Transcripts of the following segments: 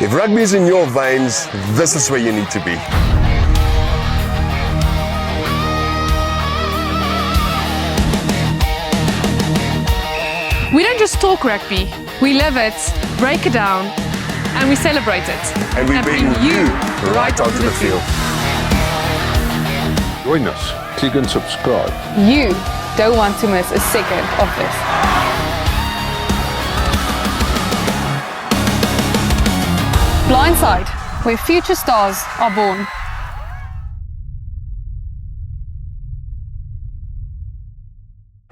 If rugby is in your veins, this is where you need to be. We don't just talk rugby, we live it, break it down, and we celebrate it. And we bring you right onto the field. Join us, click and subscribe. You don't want to miss a second of this. Blindside, where future stars are born.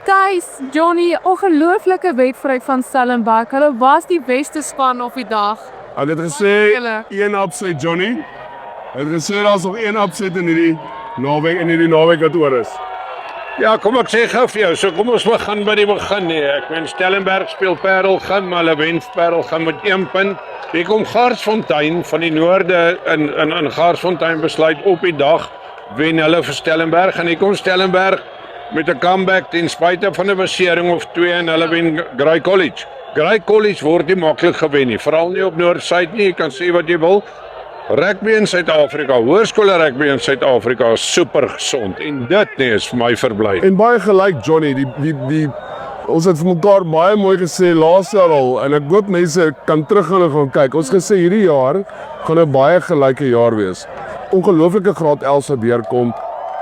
Guys, Johnny, ongelooflike wedstryd van Stellenbosch. Hulle was die beste span op die dag. Hulle het gesê een upset, Johnny. Hulle het gesê daar's nog een upset in hierdie naweek wat oor is. Ja, kom ek sê gou vir jou, so kom ons begin by die begin nie. Ek meen Stellenbosch speel Parelgem, maar hulle wen Parelgem met 1 punt. Hier kom Garsfontein van die noorde in Garsfontein besluit op die dag wen hulle vir Stellenbosch en hier kom Stellenbosch met 'n comeback ten spyte van 'n besering of 2 en hulle wen Grey College. Grey College word nie maklik gewen nie, veral nie op Noord-Suid nie. Jy kan sê wat jy wil. Rugby in Suid-Afrika, hoërskole rugby in Suid-Afrika is super gesond en dit nie is vir my verbly. En baie gelyk, Johnny, ons het vir mekaar baie mooi gesê laas jaar al en ek hoop mense kan teruggaan en gaan kyk. Ons gesê hierdie jaar gaan 'n baie gelyke jaar wees. Ongelooflike graad 11 se deurkom.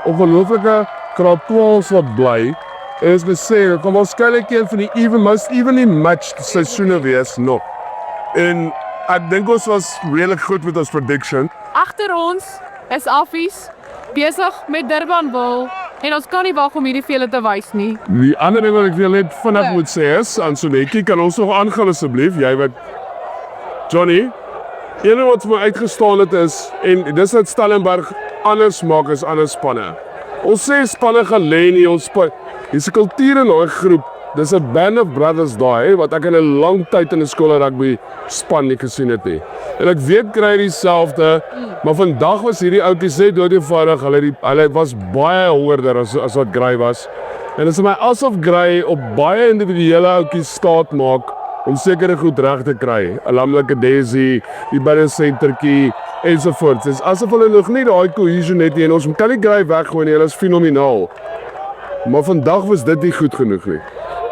Ongelooflike graad 12 wat bly. En ons gesê dit kan waarskynlik een van die most evenly matched seisoene wees nog. En ek dink ons was redelijk goed met ons prediction. Agter ons is Affies besig met Durbanville en ons kan nie wag om hierdie vir julle te wys nie. Die ander ding wat ek wil net vinnig moet sê is, Ansonekie, kan ons nog aangaan asseblief? Jy weet, Johnny, een wat vir my uitgestaan het is, en dis wat Stellenbosch anders maak as ander spanne. Ons sê spanne gaan lê nie, dis 'n kultuur in daai groep. Dis 'n band of brothers daai wat ek in 'n lang tyd in 'n skool rugby span nie gesien het nie. En ek weet kry dieselfde, maar vandag was hierdie ouetjies net doodeenvoudig, hulle was baie hoërder as wat Grey was. En dit is vir my asof Grey op baie individuele ouetjies staat maak om sekere goed reg te kry. 'n Lamlike Daisy, die binne sentertjie ensovoorts. Dit is asof hulle nog nie daai cohesion het nie en ons kan nie Grey weggooi nie, hulle is fenomenaal. Maar vandag was dit nie goed genoeg nie.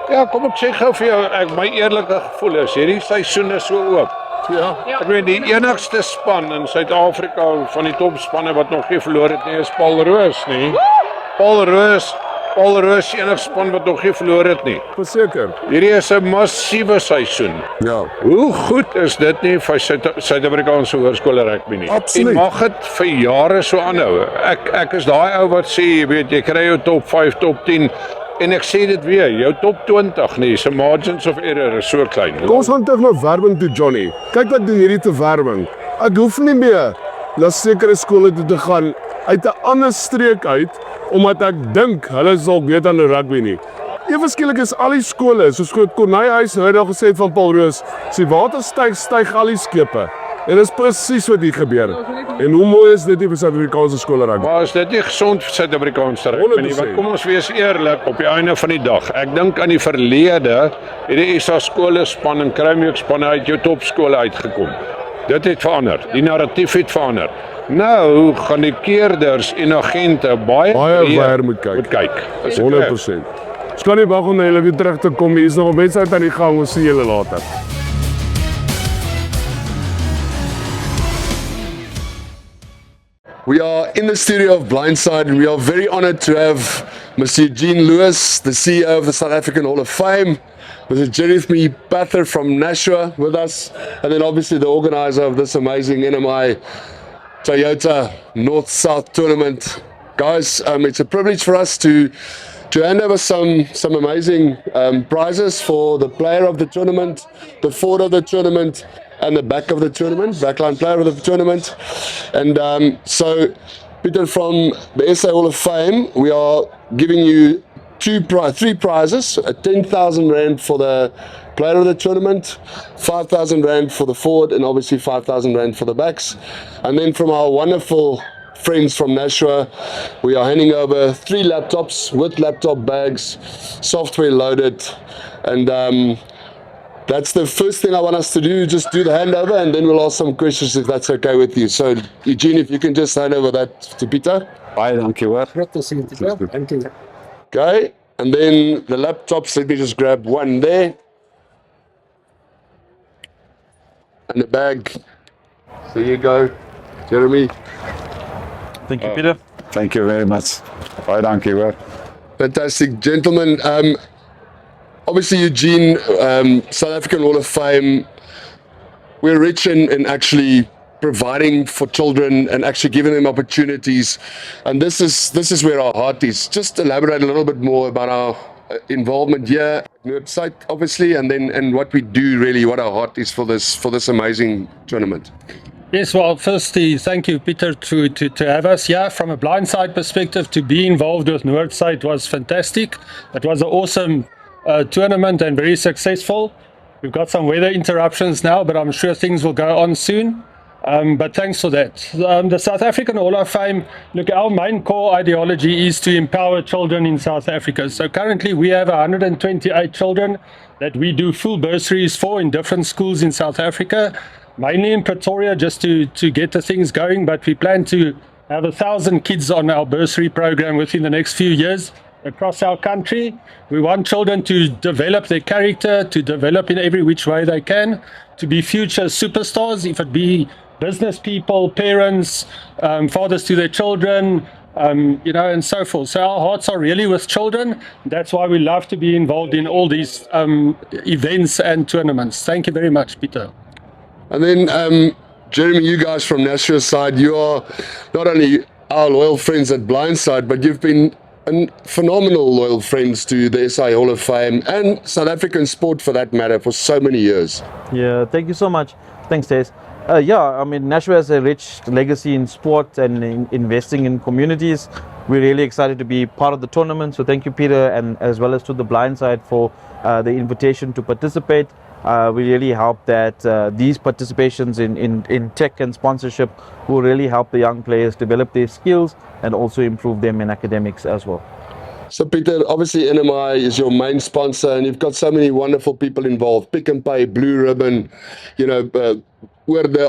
Ja, kom ek sê gou vir jou, my eerlike gevoel is, hierdie seisoen is so oop. Ja. Ek weet die enigste span in Suid-Afrika van die topspanne wat nog nie verloor het nie is Paul Roos nie. Paul Roos die enigste span wat nog nie verloor het nie. Verseker. Hierdie is 'n massiewe seisoen. Ja. Hoe goed is dit nie vir Suid-Afrikaanse hoërskole rugby nie? Absoluut. En mag dit vir jare so aanhou. Ek is daai ou wat sê, jy weet, jy kry jou top 5, top 10 en ek sê dit weer, jou top 20 nie, se margins of error is so klein. Kom ons gaan terug na werwing toe, Johnny. Kyk wat doen hierdie te werwing. Ek hoef nie meer na sekere skole toe te gaan uit 'n ander streek uit, omdat ek dink hulle sal weet aan die rugby nie. Ewe skielik is al die skole, soos Corneyhuis nou al gesê het van Paul Roos, as die water styg al die skepe. En dis presies wat hier gebeur. En hoe mooi is dit nie vir Suid-Afrikaanse skole rugby? Maar is dit nie gesond vir Suid-Afrikaanse rugby nie? Want kom ons wees eerlik, op die einde van die dag. Ek dink aan die verlede, het die SA skole span en Kruimhoek spanne uit jou topskole uitgekom. Dit het verander. Die narratief het verander. Nou gaan die keerders en agente baie weer moet kyk. 100%. Ons kan nie wag om na julle weer terug te kom. Hier is nog mense uit aan die gang. Ons sien julle later. We are in the studio of Blindside and we are very honored to have Mr. Eugene Lewis, the CEO of the South African Hall of Fame, Mr. Jeremy Pather from Nashua with us, and then obviously the organizer of this amazing NMI Toyota North-South tournament. Guys, it's a privilege for us to hand over some amazing prizes for the player of the tournament, the forward of the tournament, and the back of the tournament, backline player of the tournament. And so, Peter, from the SA Hall of Fame, we are giving you three prizes, 10,000 Rand for the player of the tournament, 5,000 Rand for the forward, and obviously 5,000 Rand for the backs. And then from our wonderful friends from Nashua, we are handing over 3 laptops with laptop bags, software loaded, and that's the first thing I want us to do, just do the handover, and then we'll ask some questions if that's okay with you. So, Eugene, if you can just hand over that to Peter. Baie dankie hoor. Okay, and then the laptops, let me just grab one there. And the bag. There you go, Jeremy. Thank you Pieter. Thank you very much. Baie dankie hoor. Fantastic, gentlemen. Obviously, Eugene, South African Hall of Fame, we're rich in actually providing for children and actually giving them opportunities. And this is where our heart is. Just elaborate a little bit more about our involvement here at Noordside, obviously, and what we do really, what our heart is for this amazing tournament. Yes, well, firstly, thank you, Peter, to have us here. From a blindside perspective, to be involved with Noordside was fantastic. It was an awesome tournament and very successful. We've got some weather interruptions now, but I'm sure things will go on soon. But thanks for that. The South African Hall of Fame, look, our main core ideology is to empower children in South Africa. So currently we have 128 children that we do full bursaries for in different schools in South Africa, mainly in Pretoria, just to get the things going. But we plan to have 1,000 kids on our bursary program within the next few years across our country. We want children to develop their character, to develop in every which way they can, to be future superstars, if it be business people, parents, fathers to their children, and so forth. So our hearts are really with children. That's why we love to be involved in all these events and tournaments. Thank you very much, Peter. And then, Jeremy, you guys from Nashua's side, you are not only our loyal friends at Blindside, but you've been phenomenal loyal friends to the SA Hall of Fame and South African sport for that matter for so many years. Yeah, thank you so much. Thanks, Des. I mean, Nashua has a rich legacy in sport and in investing in communities. We're really excited to be part of the tournament. So thank you, Peter, and as well as to the Blindside for the invitation to participate. We really hope that these participations in tech and sponsorship will really help the young players develop their skills and also improve them in academics as well. So Peter, obviously NMI is your main sponsor and you've got so many wonderful people involved. Pick n Pay, Blue Ribbon, oor the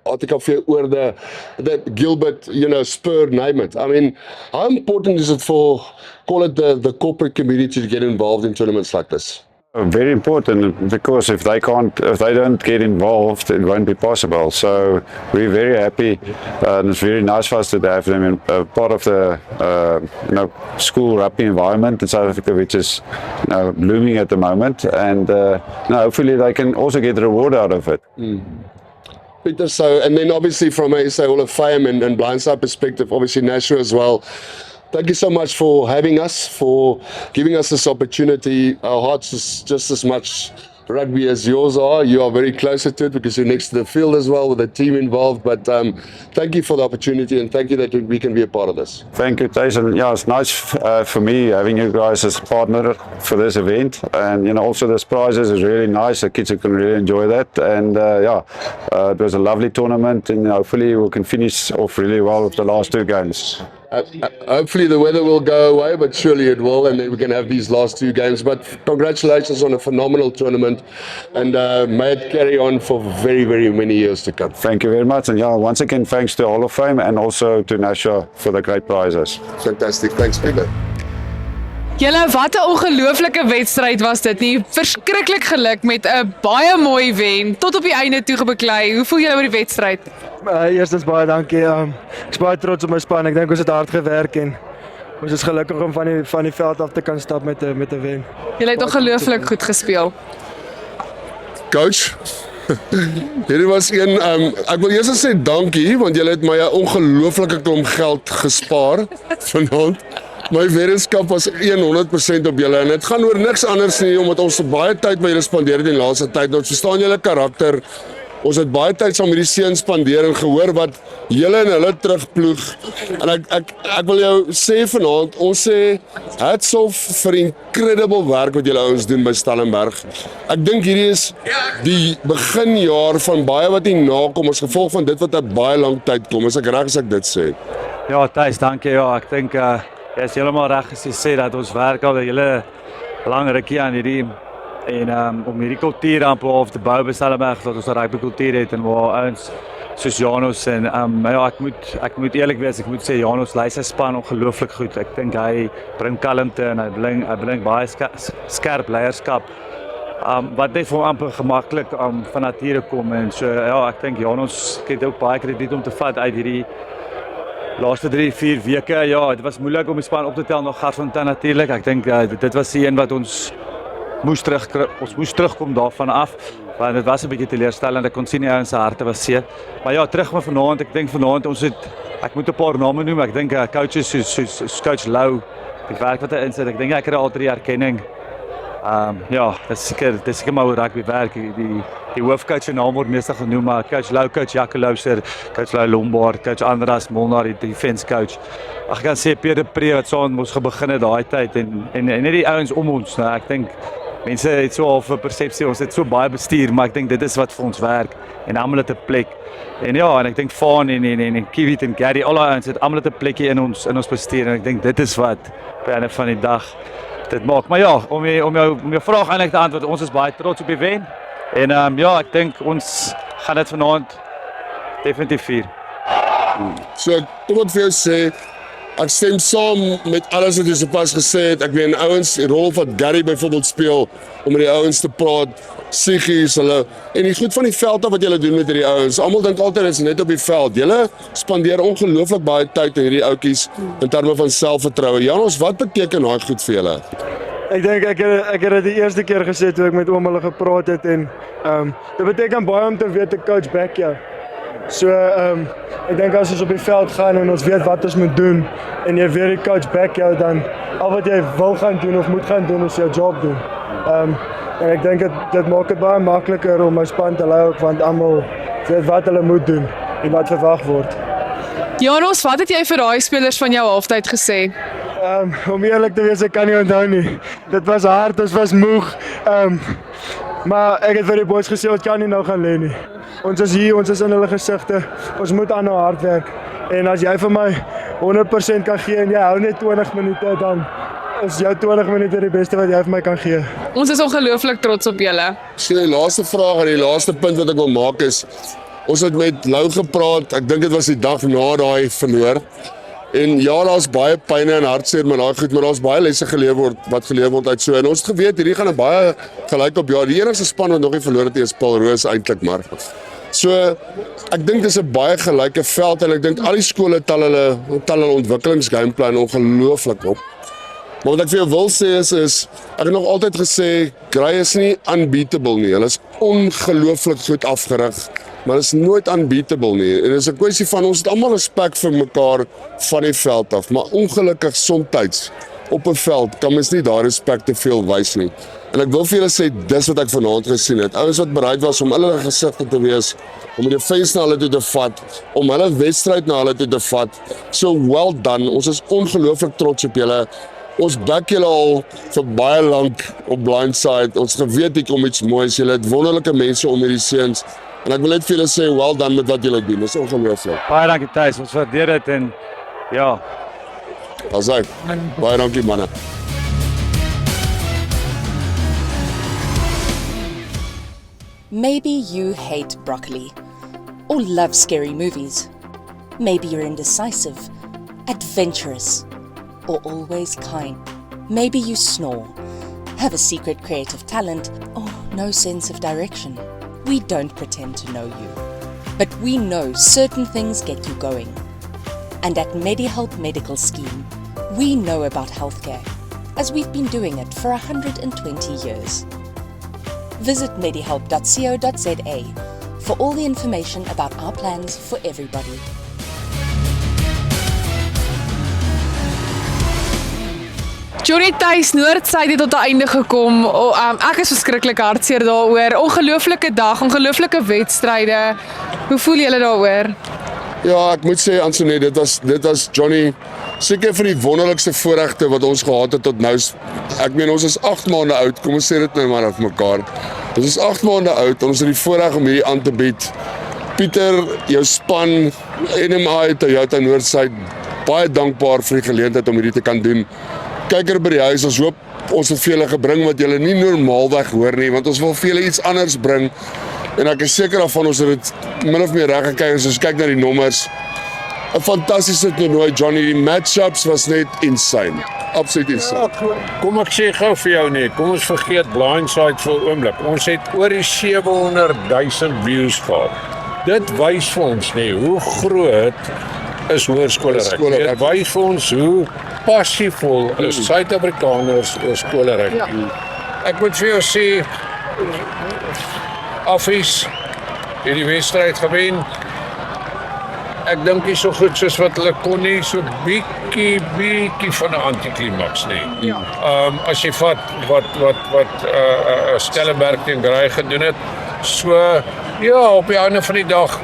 ATKV, oor the Gilbert, Spur, name it. I mean, how important is it for, call it the corporate community to get involved in tournaments like this? Very important, because if they don't get involved, it won't be possible. So we're very happy, and it's very nice for us to have them in part of the school rugby environment in South Africa, which is blooming at the moment, and hopefully they can also get reward out of it. Peter, and then obviously from a SA Hall of Fame and Blindside perspective, obviously Nashua as well. Thank you so much for having us, for giving us this opportunity. Our hearts is just as much rugby as yours are. You are very closer to it because you're next to the field as well with the team involved. But thank you for the opportunity and thank you that we can be a part of this. Thank you, Tyson. Yeah, it's nice for me having you guys as a partner for this event. And also this prizes is really nice. The kids can really enjoy that. And it was a lovely tournament and hopefully we can finish off really well with the last two games. Hopefully the weather will go away, but surely it will, and then we can have these last two games. But congratulations on a phenomenal tournament, and may it carry on for very, very many years to come. Thank you very much, and once again, thanks to Hall of Fame and also to Nashua for the great prizes. Fantastic, thanks Peter. Julle, wat 'n ongelooflike wedstryd was dit nie. Verskriklik geluk met 'n baie mooi wen tot op die einde toe gebeklei. Hoe voel julle oor die wedstryd? Eerstens baie dankie. Ek's baie trots op my span. Ek dink ons het hard gewerk en ons is gelukkig om van die veld af te kan stap met 'n wen. Julle het ongelooflik goed gespeel. Coach, hierdie was een, ek wil eers sê dankie, want julle het my 'n ongelooflike klomp geld gespaar vanaand. My wetenskap was 100% op julle en dit gaan oor niks anders nie, omdat ons baie tyd met julle spandeer het in die laaste tyd. Ons verstaan julle karakter. Ons het baie tyd saam met die seuns spandeer en gehoor wat julle en hulle terugploeg. En ek wil jou sê vanaand, ons sê hats off vir incredible werk wat julle ouens doen by Stellenberg. Ek dink hierdie is die beginjaar van baie wat hier nakom as gevolg van dit wat 'n baie lang tyd kom. Is ek reg as ek dit sê? Ja, Thys, dankie. Ja, ek dink jy is heeltemal reg as jy sê dat ons werk al 'n hele lang rukkie aan hierdie En om hierdie kultuur dan op te bou by Stellenberg dat ons 'n rugby kultuur het en waar ouens soos Janos en ja, ek moet eerlik wees, ek moet sê Janos lei sy span ongelooflik goed. Ek dink hy bring kalmte en hy bring baie skerp leierskap. Wat net vir hom amper gemaklik van nature kom en so ja, ek dink Janos het ook baie krediet om te vat uit hierdie laaste 3-4 weke. Ja, dit was moeilik om die span op te tel nog Garsfontein natuurlik. Ek dink dit was die een wat ons moes terugkom daarvan af. Want dit was 'n bietjie teleurstellend. Ek kon sien die ouens se harte was seer. Maar ja, terug met vanaand. Ek dink vanaand ek moet 'n paar name noem. Ek dink coaches soos coach Lou, die werk wat hy insit. Ek dink hy kry al 3 erkenning. Ja, dis seker maar hoe rugby werk. Die hoofcoach se naam word meestal genoem, maar coach Lou, coach Jacques Louser, coach Lou Lombard, coach Andras Molnar, die defense coach. Ek kan sê Pierre Pre wat saam moes begin het daai tyd en net die ouens om ons, nou ek dink mense het so half 'n persepsie, ons het so baie bestuur, maar ek dink dit is wat vir ons werk en almal het 'n plek. En ja, en ek dink Faan en Kiewit en Gary, al daai ouens het almal 'n plekjie in ons bestuur en ek dink dit is wat by einde van die dag dit maak. Maar ja, om jou vraag eintlik te antwoord, ons is baie trots op die wen. En ja, ek dink ons gaan dit vanaand definitief vier. So kom ek vir jou sê, ek stem saam met alles wat jy sopas gesê het. Ek weet ouens, die rol wat Gary byvoorbeeld speel om met die ouens te praat, psigies hulle en die goed van die veld af wat julle doen met hierdie ouens. Almal dink altyd dit is net op die veld. Julle spandeer ongelooflik baie tyd aan hierdie ouetjies in terme van selfvertroue. Janos, wat beteken daai goed vir julle? Ek dink ek het dit die eerste keer gesê toe ek met oom hulle gepraat het en dit beteken baie om te weet 'n coach back jou. So ek dink as ons op die veld gaan en ons weet wat ons moet doen en jy weet die coach back jou, dan al wat jy wil gaan doen of moet gaan doen is jou job doen. En ek dink dit maak dit baie makliker om my span te lei ook, want almal weet wat hulle moet doen en wat verwag word. Janos, wat het jy vir daai spelers van jou halftyd gesê? Om eerlik te wees, ek kan nie onthou nie. Dit was hard, ons was moeg. Maar ek het vir die boys gesê, ons kan nie nou gaan lê nie. Ons is hier, ons is in hulle gesigte. Ons moet aanhou hard werk. En as jy vir my 100% kan gee en jy hou net 20 minute, dan is jou 20 minute die beste wat jy vir my kan gee. Ons is ongelooflik trots op julle. So die laaste vraag en die laaste punt wat ek wil maak is, ons het met Lou gepraat, ek dink dit was die dag na daai verloor. En ja, daar's baie pyne en hartseer met daai goed, maar daar's baie lesse geleer word uit so. En ons het geweet hierdie gaan 'n baie gelyk op jaar. Die enigste span wat nog nie verloor het is Paul Roos eintlik, maar so ek dink dis 'n baie gelyke veld en ek dink al die skole tel hulle ontwikkelingsgameplan ongelooflik op. Maar wat ek vir jou wil sê is ek het nog altyd gesê Grey is nie unbeatable nie. Hulle is ongelooflik goed afgerig. Maar dit is nooit unbeatable nie. En dit is 'n kwessie van ons het almal respek vir mekaar van die veld af, maar ongelukkig soms op 'n veld kan mens nie daai respek te veel wys nie. En ek wil vir julle sê dis wat ek vanaand gesien het. Ouens wat bereid was om hulle gesigte te wees, om die face na hulle toe te vat, om hulle wedstryd na hulle toe te vat. So well done. Ons is ongelooflik trots op julle. Ons back julle al vir baie lank op Blindside. Ons geweet hier kom iets moois. Julle het wonderlike mense om hierdie seuns. En ek wil net vir julle sê, well done met wat julle doen. Dis ongelooflik. Baie dankie Thys, ons waardeer dit en ja. Asai. Baie dankie manne. Maybe you hate broccoli or love scary movies. Maybe you're indecisive, adventurous, or always kind. Maybe you snore, have a secret creative talent, or no sense of direction. We don't pretend to know you, but we know certain things get you going. And at MediHelp Medical Scheme, we know about healthcare, as we've been doing it for 120 years. Visit medihelp.co.za for all the information about our plans for everybody. Johnny Thys, Noordsyd het tot 'n einde gekom. Ek is verskriklik hartseer daaroor. Ongelooflike dag, ongelooflike wedstryde. Hoe voel julle daaroor? Ja, ek moet sê Antoinette, dit was Johnny seker van die wonderlikste voorregte wat ons gehad het tot nou. Ek meen ons is 8 maande oud, kom ons sê dit nou maar af mekaar. Ons is 8 maande oud en ons het die voorreg om hierdie aan te bied. Pieter, jou span, NMI, Toyota Noordsyd, baie dankbaar vir die geleentheid om hierdie te kan doen. kyker by die huis, ons hoop ons het vir julle gebring wat julle nie normaalweg hoor nie, want ons wil vir julle iets anders bring. En ek is seker daarvan ons het dit min of meer reg gekry as ons kyk na die nommers. 'n Fantastiese toernooi, Johnny. Die matchups was net insane. Absoluut insane. Ja, kom ek sê gou vir jou net, kom ons vergeet Blindside vir 'n oomblik. Ons het oor die 700,000 views gehad. Dit wys vir ons hoe groot is hoërskoolrugby. Dit wys vir ons hoe passievol is Suid-Afrikaners oor skoolrugby. Ja. Ek moet vir jou sê, Affies het die wedstryd gewen. Ek dink nie so goed soos wat hulle kon nie, so bietjie van 'n antiklimaks nie. Ja. As jy vat wat Stellenberg teen Grey gedoen het, so ja, op die einde van die dag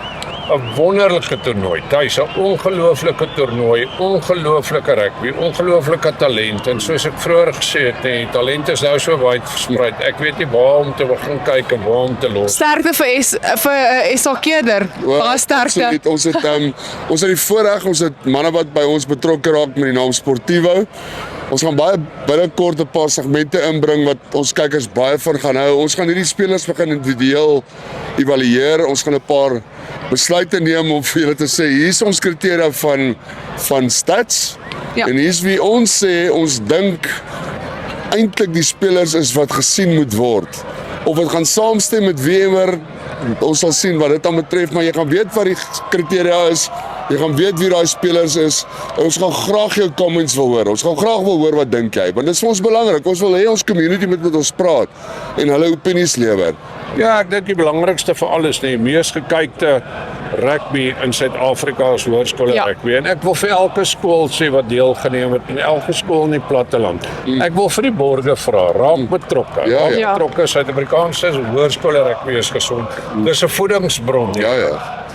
'n wonderlike toernooi. Dit is 'n ongelooflike toernooi, ongelooflike rugby, ongelooflike talent en soos ek vroeër gesê het, die talent is nou so wyd versprei. Ek weet nie waar om te begin kyk en waar om te los. Sterkte vir SAKeder. Baie sterkte. Absoluut. Ons het die voorreg, ons het manne wat by ons betrokke raak met die naam Sportivo. Ons gaan baie binnekort 'n paar segmente inbring wat ons kykers baie van gaan hou. Ons gaan hierdie spelers begin individueel evalueer. Ons gaan 'n paar besluite neem om vir julle te sê hier is ons kriteria van stats. Ja. En hier is wie ons sê ons dink eintlik die spelers is wat gesien moet word. Of dit gaan saamstem met wiemer, ons sal sien wat dit dan betref, maar jy gaan weet wat die kriteria is. Jy gaan weet wie daai spelers is. Ons gaan graag jou comments wil hoor. Ons gaan graag wil hoor wat dink jy, want dit is vir ons belangrik. Ons wil hê ons community moet met ons praat en hulle opinies lewer. Ja, ek dink die belangrikste vir alles die mees gekykte rugby in Suid-Afrika is hoërskool rugby. En ek wil vir elke skool sê wat deelgeneem het en elke skool in die platteland. Ek wil vir die borgers vra, raak betrokke. Raak betrokke. Suid-Afrikaanse hoërskool rugby is gesond. Dis 'n voedingsbron.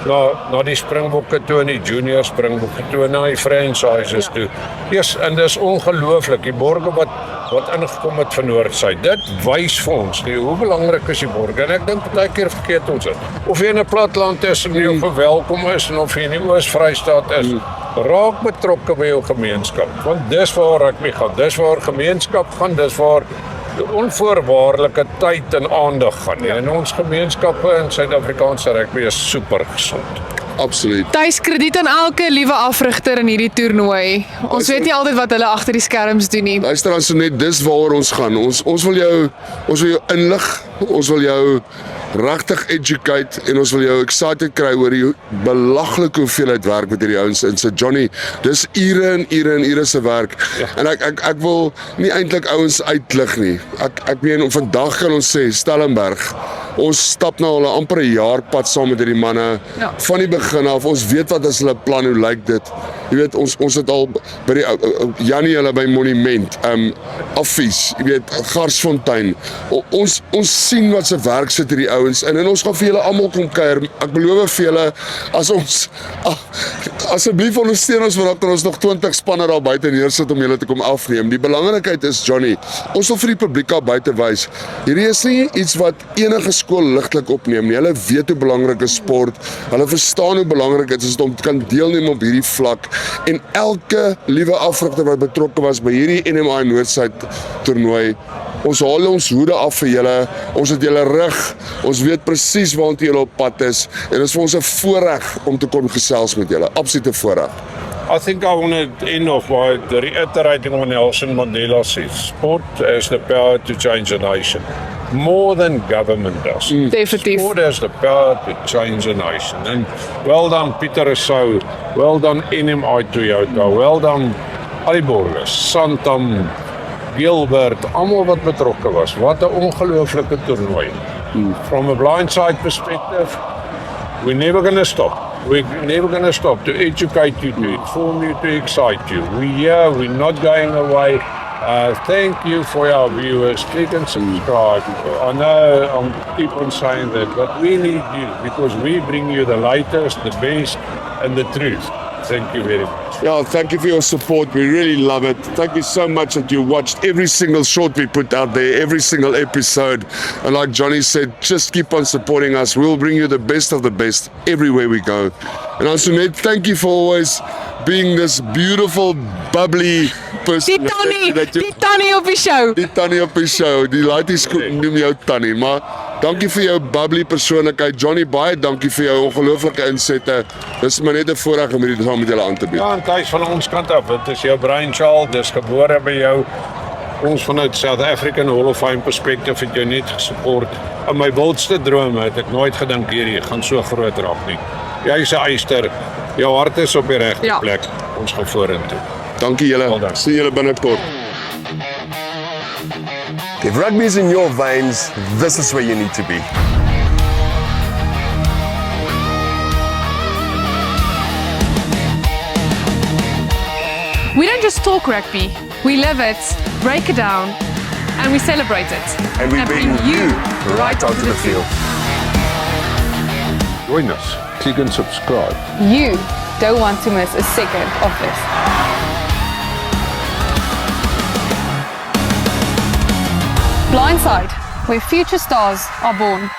Na die Springbokke toe en die junior Springbokke toe na die franchises toe. Yes, en dis ongelooflik. Die borgers wat ingekom het van Noordsuid. Dit wys vir ons hoe belangrik is die borgers. En ek dink baie keer vergeet ons dit. Of jy in 'n platteland is en jy verwelkom is en of jy in die Oos-Vrystaat is, raak betrokke by jou gemeenskap. Want dis waar rugby gaan. Dis waar gemeenskap gaan. Dis waar die onvoorwaardelike tyd en aandag gaan. En ons gemeenskappe in Suid-Afrikaanse rugby is super gesond. Absoluut. Tuis krediet aan elke liewe afrigter in hierdie toernooi. Ons weet nie altyd wat hulle agter die skerms doen nie. Luister dan so net, dis waaroor ons gaan. Ons wil jou inlig, ons wil jou regtig educate en ons wil jou excited kry oor die belaglike hoeveelheid werk met hierdie ouens in. So Johnny, dis ure en ure se werk. Ja. En ek wil nie eintlik ouens uitlig nie. Ek meen vandag kan ons sê Stellenberg, ons stap nou al amper 'n jaar pad saam met hierdie manne van die begin af. Ons weet wat is hulle plan, hoe lyk dit? Jy weet ons het al by die Jannie hulle by Monument, Affies, jy weet Garsfontein. Ons sien wat se werk sit hierdie ouens in en ons gaan vir julle almal kom kuier. Ek beloof vir julle as ons asseblief ondersteun ons want dan kan ons nog 20 spanne daar buite neersit om julle te kom afneem. Die belangrikheid is Johnny, ons wil vir die publiek daar buite wys. Hierdie is nie iets wat enige skool ligtelik opneem nie. Hulle weet hoe belangrik is sport. Hulle verstaan hoe belangrik dit is om te kan deelneem op hierdie vlak. En elke liewe afrigter wat betrokke was by hierdie NMI Noordsuid toernooi, ons haal ons hoede af vir julle. Ons het julle rig. Ons weet presies waartoe julle op pad is en dit is vir ons 'n voorreg om te kon gesels met julle. Absolute voorreg. I think I want to end off by reiterating what Nelson Mandela says. Sport has the power to change a nation. More than government does. Definitief. Sport has the power to change a nation. And well done Pieter Rousseau, well done NMI Toyota, well done al die borgers, Santam, Gilbert, almal wat betrokke was. Wat 'n ongelooflike toernooi. From a blindside perspective, we're never going to stop. We're never going to stop to educate you, to inform you, to excite you. We're not going away. Thank you for our viewers. Click and subscribe. I know I keep on saying that, but we need you because we bring you the latest, the best, and the truth. Thank you very much. Yeah, thank you for your support. We really love it. Thank you so much that you watched every single short we put out there, every single episode. And like Johnny said, just keep on supporting us. We'll bring you the best of the best everywhere we go. And Antoinette, thank you for always being this beautiful, bubbly person. Die Tannie op die show. Die Tannie op die show. Die laities noem jou Tannie, maar dankie vir jou bubbly persoonlikheid. Johnny, baie dankie vir jou ongelooflike insette. Dis maar net 'n voorreg om hierdie saam met julle aan te bied. Ja, en tuis van ons kant af, dit is jou brainchild, dis gebore by jou. Ons vanuit South African Hall of Fame perspective het jou net gesupport. In my wildste drome het ek nooit gedink hierdie gaan so groot raak nie. Jy's 'n eyster. Jou hart is op die regte plek. Ons gaan vorentoe. Dankie julle. Sien julle binnekort. If rugby is in your veins, this is where you need to be. We don't just talk rugby, we live it, break it down, and we celebrate it. And we bring you right onto the field. Join us. Click and subscribe. You don't want to miss a second of this. Blindside, where future stars are born.